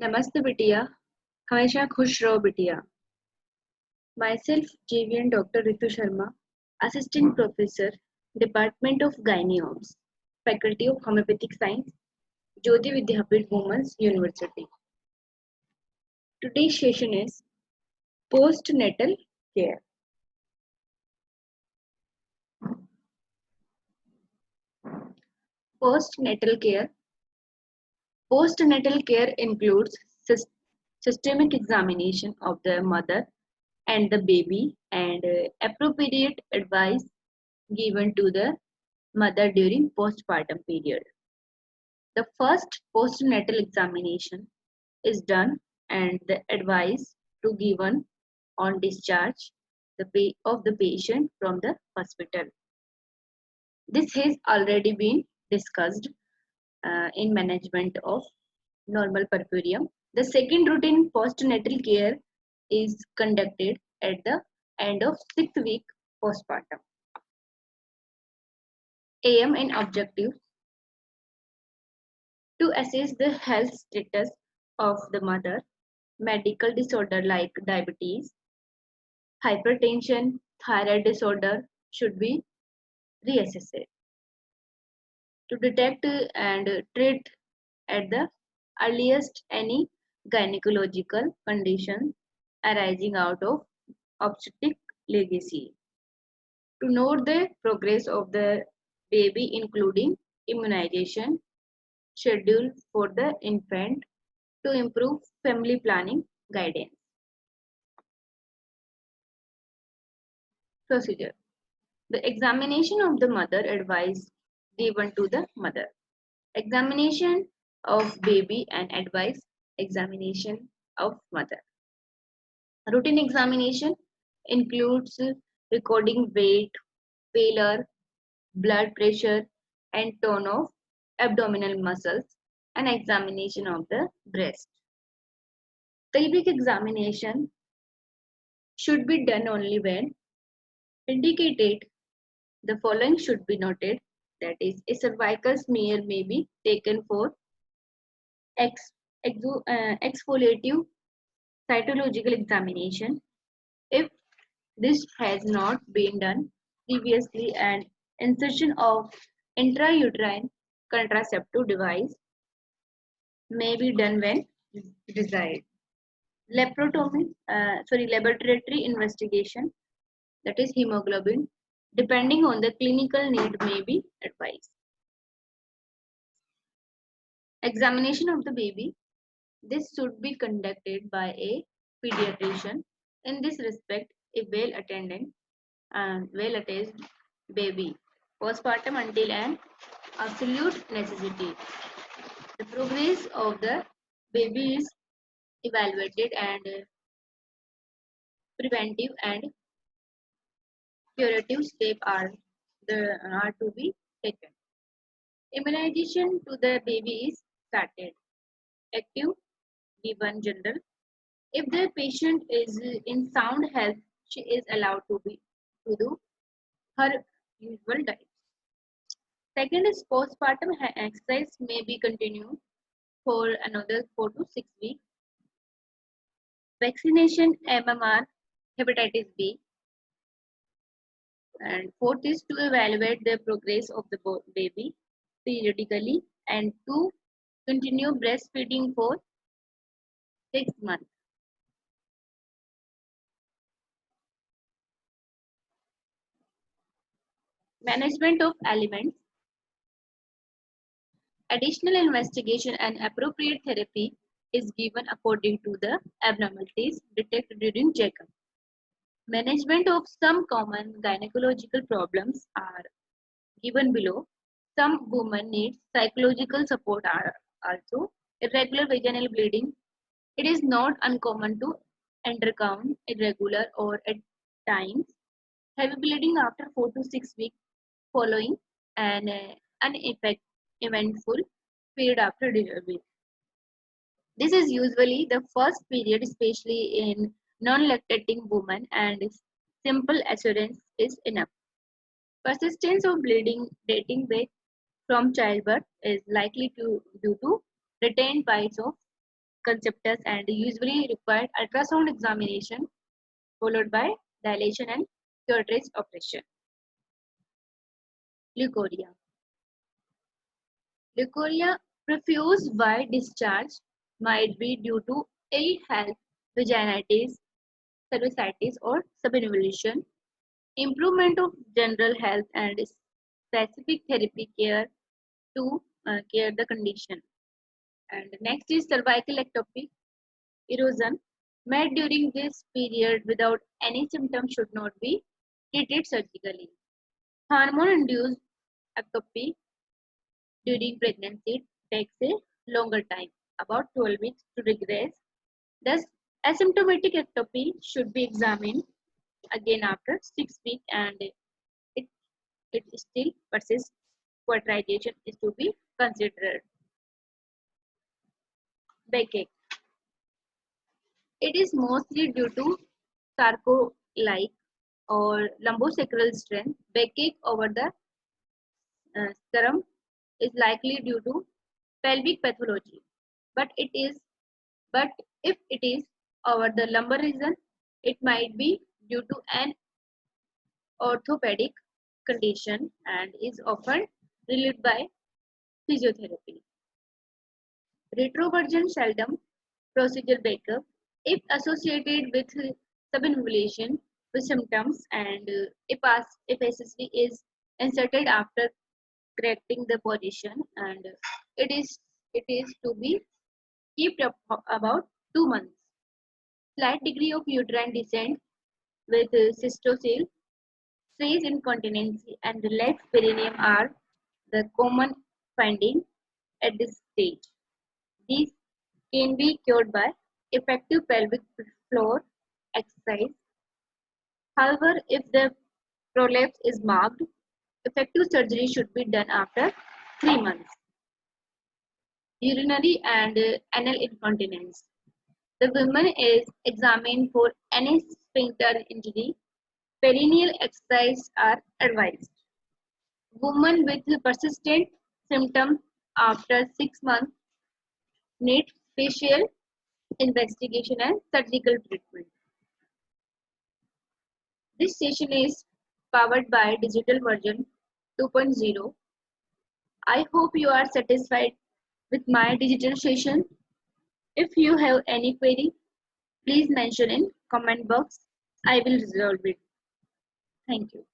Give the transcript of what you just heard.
नमस्ते बिटिया, हमेशा खुश रहो बिटिया। Myself, JVN Dr. Ritu Sharma, Assistant Professor, Department of Gynae-Obs, Faculty of Homeopathic Science, Jyoti Vidyapit Women's University. Today's session is postnatal care. Postnatal care. Postnatal care includes systemic examination of the mother and the baby and appropriate advice given to the mother during postpartum period. The first postnatal examination is done and the advice to given on discharge of the patient from the hospital. This has already been discussed in management of normal puerperium. The second routine postnatal care is conducted at the end of 6th week postpartum. Aim and objectives: to assess the health status of the mother, medical disorder like diabetes, hypertension, thyroid disorder should be reassessed. To detect and treat at the earliest any gynecological condition arising out of obstetric legacy. To note the progress of the baby including immunization schedule for the infant to improve family planning guidance. Procedure: the examination of the mother, advice given to the mother. Examination of baby and advice examination of mother. Routine examination includes recording weight, pallor, blood pressure, and tone of abdominal muscles, and examination of the breast. Pelvic examination should be done only when indicated. The following should be noted, that is, a cervical smear may be taken for exfoliative cytological examination. If this has not been done previously, and insertion of intrauterine contraceptive device may be done when desired. Laboratory investigation, that is hemoglobin, depending on the clinical need, may be advised. Examination of the baby. This should be conducted by a pediatrician. In this respect, a well-attended and well-attached baby postpartum until an absolute necessity. The progress of the baby is evaluated and preventive and curative steps are to be taken. Immunization to the baby is started. Active given general. If the patient is in sound health, she is allowed to do her usual diet. Second is postpartum exercise may be continued for another 4 to 6 weeks. Vaccination, MMR, hepatitis B. And fourth is to evaluate the progress of the baby periodically, and to continue breastfeeding for 6 months. Management of aliments. Additional investigation and appropriate therapy is given according to the abnormalities detected during checkup. Management of some common gynecological problems are given below. Some women need psychological support also. Irregular vaginal bleeding. It is not uncommon to undergo irregular or at times heavy bleeding after 4 to 6 weeks following an uneventful period after delivery. This is usually the first period, especially in non-lactating women, and simple assurance is enough. Persistence of bleeding dating back from childbirth is likely due to retained bites of conceptus and usually require ultrasound examination followed by dilation and curettage operation. Leukorrhea. Leukorrhea profuse white discharge might be due to ill health, vaginitis, cervicitis, or subinvolution. Improvement of general health and specific therapy care to care the condition. And next is cervical ectopic erosion made during this period without any symptoms should not be treated surgically. Hormone-induced ectopy during pregnancy takes a longer time, about 12 weeks to regress. Thus, asymptomatic ectopy should be examined again after 6 weeks and it, it still persists. Quadritation is to be considered. Backache. It is mostly due to sarco-like or lumbosacral strain. Backache over the scrum is likely due to pelvic pathology, but but if it is over the lumbar region, it might be due to an orthopedic condition and is often relieved by physiotherapy. Retroversion seldom procedural backup if associated with subinvolution with symptoms and if accessory is inserted after correcting the position and it is to be kept up about 2 months. Slight degree of uterine descent with cystocele, stress incontinence and relaxed perineum are the common finding at this stage. These can be cured by effective pelvic floor exercise. However, if the prolapse is marked, effective surgery should be done after 3 months. Urinary and anal incontinence. The woman is examined for any sphincter injury. Perineal exercise are advised. Women with persistent symptoms after 6 months need special investigation and surgical treatment. This session is powered by Digital Version 2.0. I hope you are satisfied with my digital session. If you have any query, please mention in comment box. I will resolve it. Thank you.